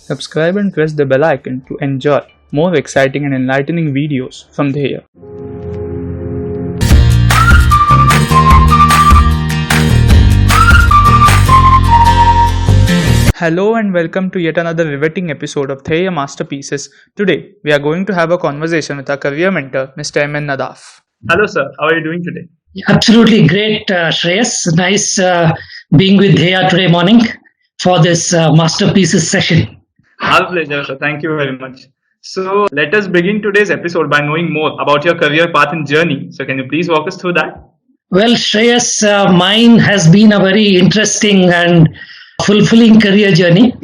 Subscribe and press the bell icon to enjoy more exciting and enlightening videos from Dheya. Hello and welcome to yet another riveting episode of Dheya Masterpieces. Today, we are going to have a conversation with our career mentor, Mr. N Nadaf. Hello sir, how are you doing today? Absolutely great, Shreyas. Nice being with Dheya today morning for this Masterpieces session. Our pleasure, sir. Thank you very much. So, let us begin today's episode by knowing more about your career path and journey. So, can you please walk us through that? Well, Shreyas, mine has been a very interesting and fulfilling career journey.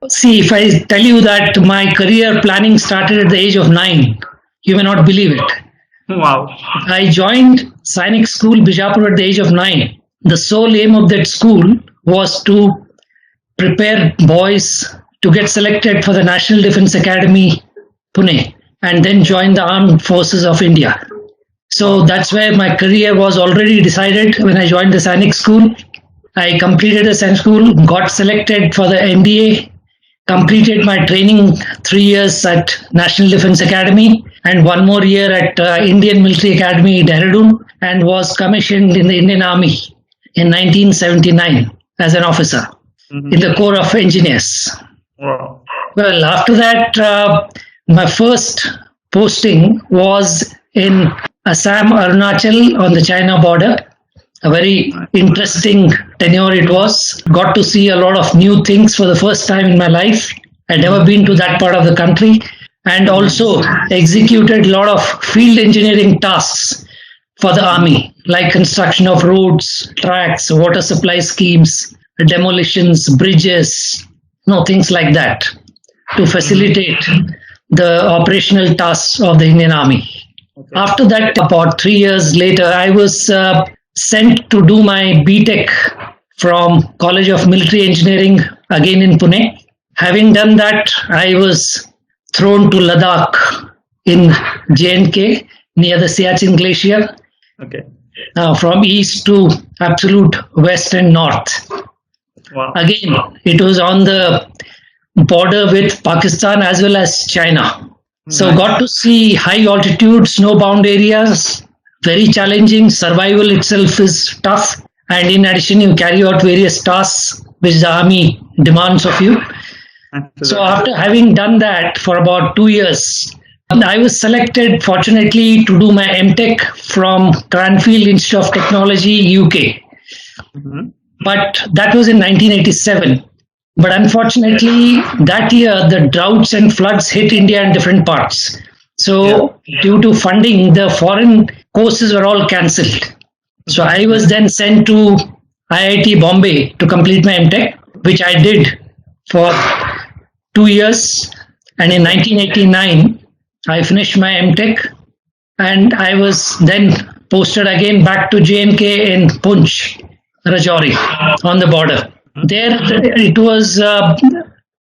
See, if I tell you that my career planning started at the age of 9, you may not believe it. Wow. I joined Sainik School, Bijapur at the age of 9. The sole aim of that school was to prepare boys to get selected for the National Defence Academy, Pune, and then join the Armed Forces of India. So that's where my career was already decided when I joined the Sainik School. I completed the Sainik School, got selected for the NDA, completed my training 3 years at National Defence Academy and 1 more year at Indian Military Academy, Dehradun, and was commissioned in the Indian Army in 1979 as an officer in the Corps of Engineers. Wow. Well, after that, my first posting was in Assam, Arunachal on the China border. A very interesting tenure it was. Got to see a lot of new things for the first time in my life. I'd never been to that part of the country, and also executed a lot of field engineering tasks for the army, like construction of roads, tracks, water supply schemes, demolitions, bridges, things like that to facilitate the operational tasks of the Indian Army. Okay. After that, about 3 years later, I was sent to do my BTech from College of Military Engineering, again in Pune. Having done that, I was thrown to Ladakh in J&K near the Siachen Glacier. Okay. From east to absolute west and north. Wow. Again, it was on the border with Pakistan as well as China. So got to see high altitude, snowbound areas, very challenging. Survival itself is tough. And in addition, you carry out various tasks which the army demands of you. Absolutely. So after having done that for about 2 years, I was selected, fortunately, to do my MTech from Cranfield Institute of Technology, UK. But that was in 1987. But unfortunately, that year, the droughts and floods hit India in different parts. So due to funding, the foreign courses were all cancelled. So I was then sent to IIT Bombay to complete my MTech, which I did for 2 years. And in 1989, I finished my MTech, and I was then posted again back to J&K in Poonch, Rajouri, on the border. There it was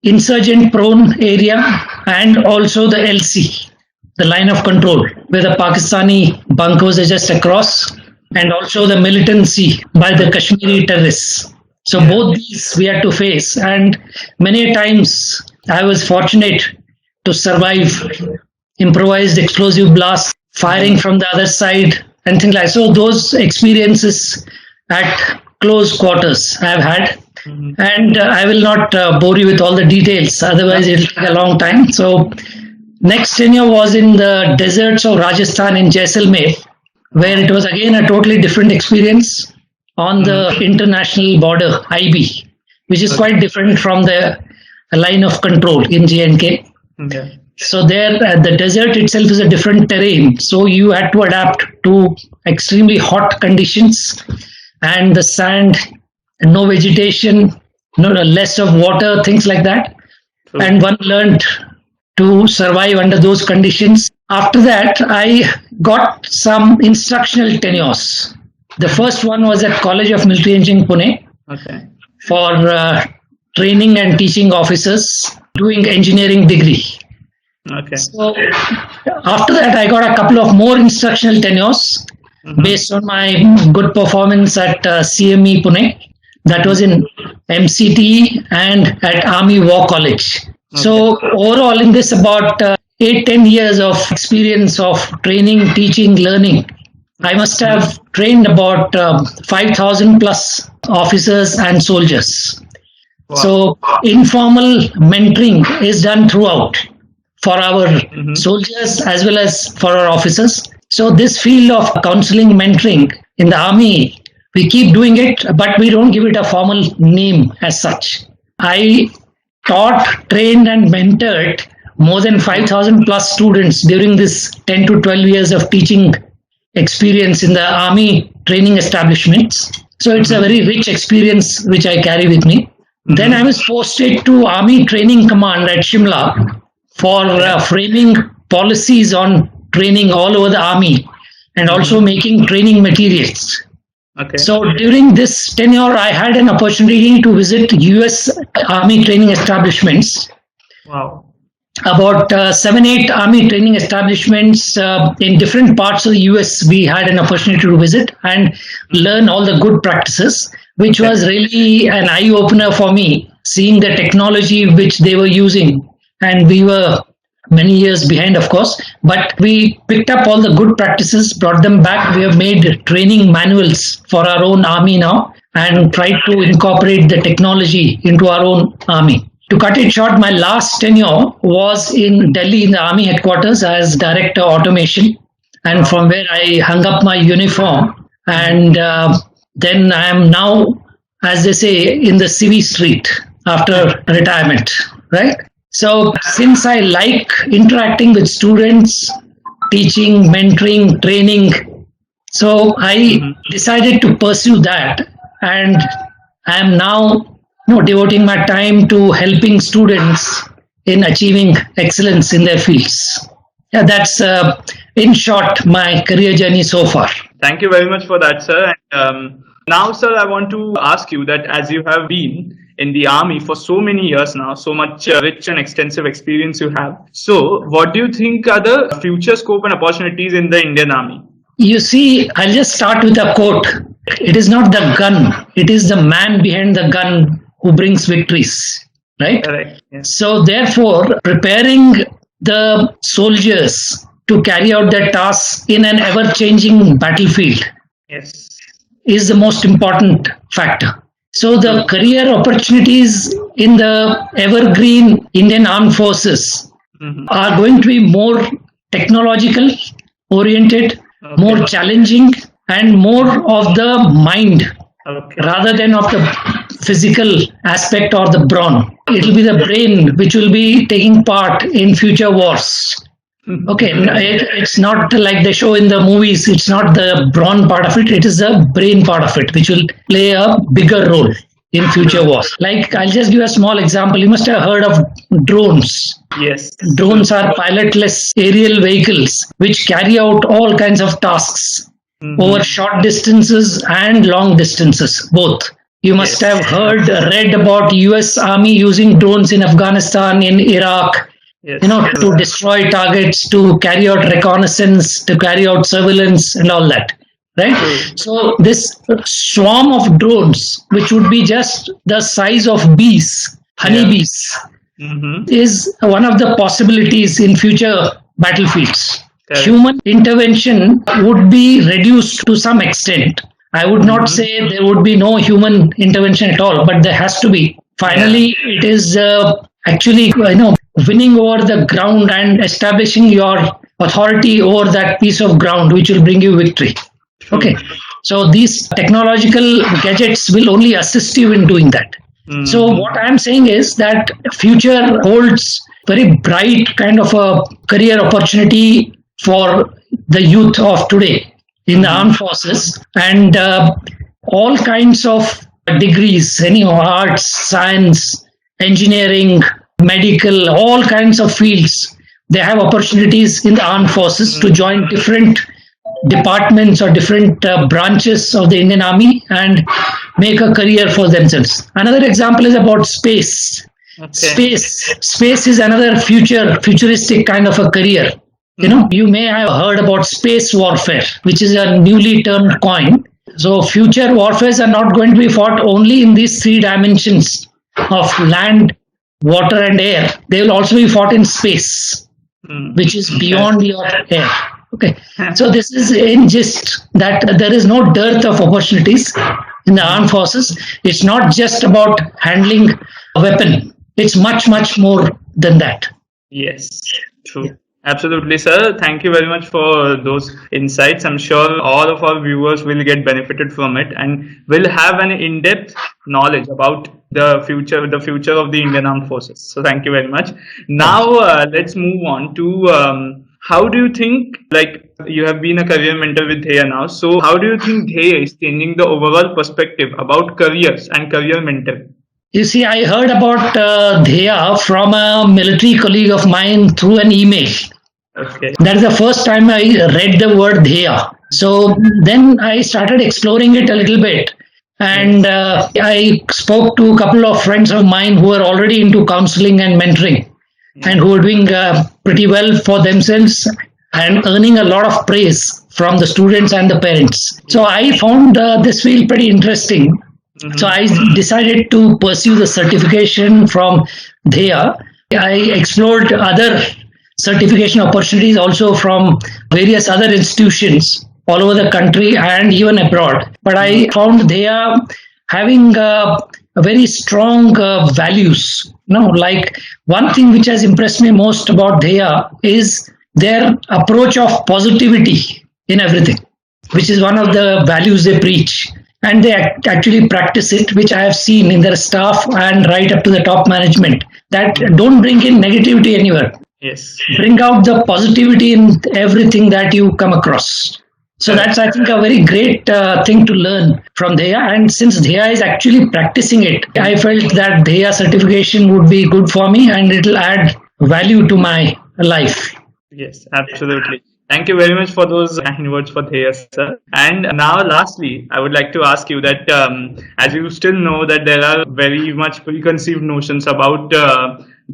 insurgent prone area, and also the LC, the line of control, where the Pakistani bunkers are just across, and also the militancy by the Kashmiri terrorists. So both these we had to face, and many times I was fortunate to survive improvised explosive blasts, firing from the other side, and things like that. So those experiences at close quarters I have had. And I will not bore you with all the details, otherwise it will take a long time. So next tenure was in the deserts of Rajasthan in Jaisalmer, where it was again a totally different experience on the international border, IB, which is quite different from the line of control in J&K. Okay. So there, the desert itself is a different terrain. So you had to adapt to extremely hot conditions, and the sand, no vegetation, less of water, things like that. True. And one learned to survive under those conditions. After that, I got some instructional tenures. The first one was at College of Military Engineering, Pune, for training and teaching officers doing engineering degree. Okay. So after that, I got a couple of more instructional tenures based on my good performance at CME Pune. That was in MCT and at Army War College. So overall, in this about 8-10 years of experience of training, teaching, learning, I must have trained about 5,000 plus officers and soldiers. So informal mentoring is done throughout for our soldiers as well as for our officers. So this field of counseling, mentoring in the army, we keep doing it, but we don't give it a formal name as such. I taught, trained, and mentored more than 5,000 plus students during this 10 to 12 years of teaching experience in the army training establishments. So it's a very rich experience which I carry with me. Then I was posted to Army Training Command at Shimla for framing policies on training all over the army and also making training materials. So during this tenure, I had an opportunity to visit US Army training establishments. About 7-8 Army training establishments in different parts of the US we had an opportunity to visit and learn all the good practices, which was really an eye-opener for me, seeing the technology which they were using. And we were many years behind, of course, but we picked up all the good practices, brought them back. We have made training manuals for our own army now and tried to incorporate the technology into our own army. To cut it short, my last tenure was in Delhi in the army headquarters as director automation, and from where I hung up my uniform. And then I am now, as they say, in the CV street after retirement, right? So since I like interacting with students, teaching, mentoring, training, so I decided to pursue that, and I am now devoting my time to helping students in achieving excellence in their fields. Yeah, that's in short my career journey so far. Thank you very much for that, sir. And now, sir, I want to ask you that as you have been in the army for so many years now, so much rich and extensive experience you have. So what do you think are the future scope and opportunities in the Indian Army? You see, I'll just start with a quote. It is not the gun, it is the man behind the gun who brings victories, right? Correct. Yes. So therefore, preparing the soldiers to carry out their tasks in an ever-changing battlefield is the most important factor. So the career opportunities in the evergreen Indian Armed Forces are going to be more technological oriented, more challenging, and more of the mind rather than of the physical aspect or the brawn. It will be the brain which will be taking part in future wars. It's not like they show in the movies. It's not the brawn part of it. It is the brain part of it, which will play a bigger role in future wars. Like, I'll just give a small example. You must have heard of drones. Yes. Drones are pilotless aerial vehicles which carry out all kinds of tasks over short distances and long distances, both. You must have read about US Army using drones in Afghanistan, in Iraq, to destroy targets, to carry out reconnaissance, to carry out surveillance and all that, right? So this swarm of drones, which would be just the size of bees, honeybees, is one of the possibilities in future battlefields. Human intervention would be reduced to some extent. I would not say there would be no human intervention at all, but there has to be. Finally, it is actually, winning over the ground and establishing your authority over that piece of ground, which will bring you victory. Okay. So these technological gadgets will only assist you in doing that. So what I'm saying is that future holds very bright kind of a career opportunity for the youth of today in the armed forces, and all kinds of degrees, arts, science, engineering, medical, all kinds of fields. They have opportunities in the armed forces to join different departments or different branches of the Indian Army and make a career for themselves. Another example is about space. Space is another futuristic kind of a career. You may have heard about space warfare, which is a newly termed coin. So future warfares are not going to be fought only in these three dimensions of land, water and air, they will also be fought in space, which is beyond your air. Okay. So this is in just that there is no dearth of opportunities in the armed forces. It's not just about handling a weapon. It's much, much more than that. Yes, true. Absolutely, sir. Thank you very much for those insights. I'm sure all of our viewers will get benefited from it and will have an in-depth knowledge about the future of the Indian Armed Forces. So thank you very much. Now let's move on to how do you think, like you have been a career mentor with Dheya now, so how do you think Dheya is changing the overall perspective about careers and career mentoring? You see, I heard about Dheya from a military colleague of mine through an email. Okay. That is the first time I read the word Dheya. So then I started exploring it a little bit. And I spoke to a couple of friends of mine who are already into counseling and mentoring and who are doing pretty well for themselves and earning a lot of praise from the students and the parents. So I found this field pretty interesting. So I decided to pursue the certification from Dheya. I explored other certification opportunities also from various other institutions all over the country and even abroad. But I found Dheya having very strong values. Like one thing which has impressed me most about Dheya is their approach of positivity in everything, which is one of the values they preach. And they actually practice it, which I have seen in their staff and right up to the top management, that don't bring in negativity anywhere. Yes. Bring out the positivity in everything that you come across. So that's, I think, a very great thing to learn from Dheya. And since Dheya is actually practicing it, I felt that Dheya certification would be good for me and it will add value to my life. Yes, absolutely. Thank you very much for those kind words for Dheya, sir. And now, lastly, I would like to ask you that as you still know that there are very much preconceived notions about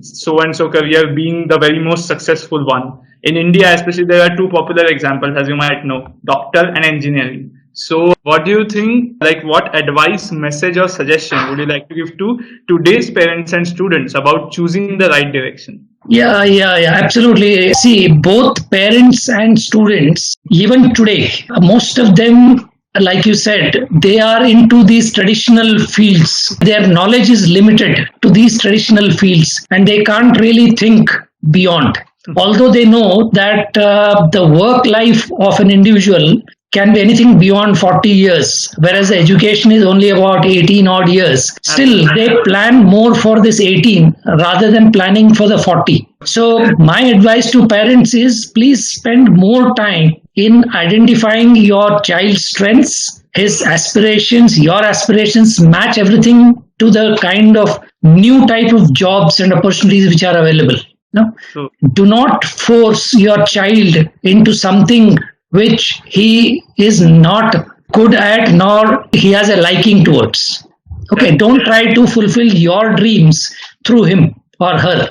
so-and-so career being the very most successful one. In India, especially, there are two popular examples, as you might know, doctor and engineering. So what do you think, like what advice, message or suggestion would you like to give to today's parents and students about choosing the right direction? Yeah, absolutely. See, both parents and students, even today, most of them, like you said, they are into these traditional fields. Their knowledge is limited to these traditional fields and they can't really think beyond. Although they know that the work life of an individual can be anything beyond 40 years, whereas the education is only about 18 odd years. Still, they plan more for this 18 rather than planning for the 40. So my advice to parents is please spend more time in identifying your child's strengths, his aspirations, your aspirations, match everything to the kind of new type of jobs and opportunities which are available. No? Do not force your child into something which he is not good at nor he has a liking towards. Okay, don't try to fulfill your dreams through him or her.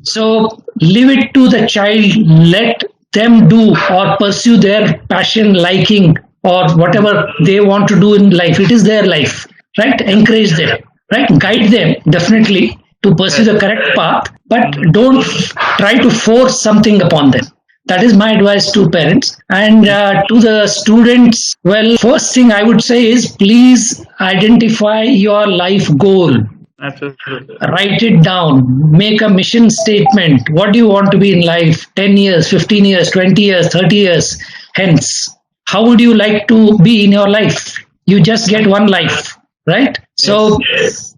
So leave it to the child, let them do or pursue their passion, liking or whatever they want to do in life. It is their life, right? Encourage them, right? Guide them definitely to pursue the correct path, but don't try to force something upon them. That is my advice to parents. And to the students, well, first thing I would say is please identify your life goal. Absolutely. Write it down. Make a mission statement. What do you want to be in life? 10 years, 15 years, 20 years, 30 years. Hence, how would you like to be in your life? You just get one life, right? So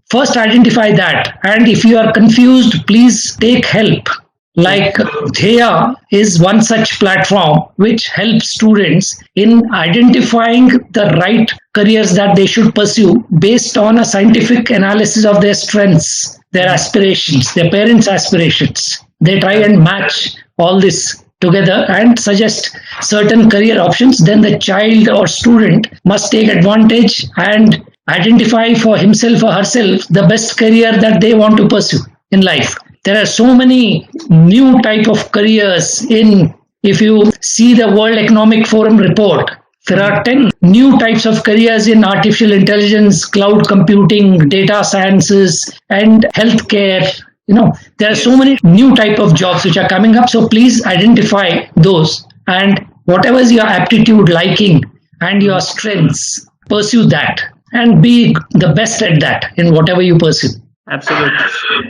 first identify that. And if you are confused, please take help. Like Dheya is one such platform which helps students in identifying the right careers that they should pursue based on a scientific analysis of their strengths, their aspirations, their parents' aspirations. They try and match all this together and suggest certain career options. Then the child or student must take advantage and identify for himself or herself the best career that they want to pursue in life. There are so many new type of careers if you see the World Economic Forum report, there are 10 new types of careers in artificial intelligence, cloud computing, data sciences, and healthcare, There are so many new type of jobs which are coming up. So please identify those, and whatever is your aptitude, liking, and your strengths, pursue that and be the best at that in whatever you pursue. Absolutely.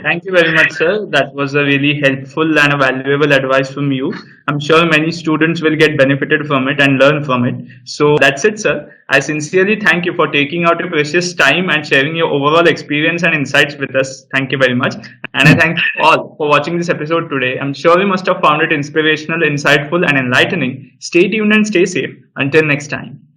Thank you very much, sir. That was a really helpful and a valuable advice from you. I'm sure many students will get benefited from it and learn from it. So that's it, sir. I sincerely thank you for taking out your precious time and sharing your overall experience and insights with us. Thank you very much. And I thank you all for watching this episode today. I'm sure you must have found it inspirational, insightful, and enlightening. Stay tuned and stay safe. Until next time.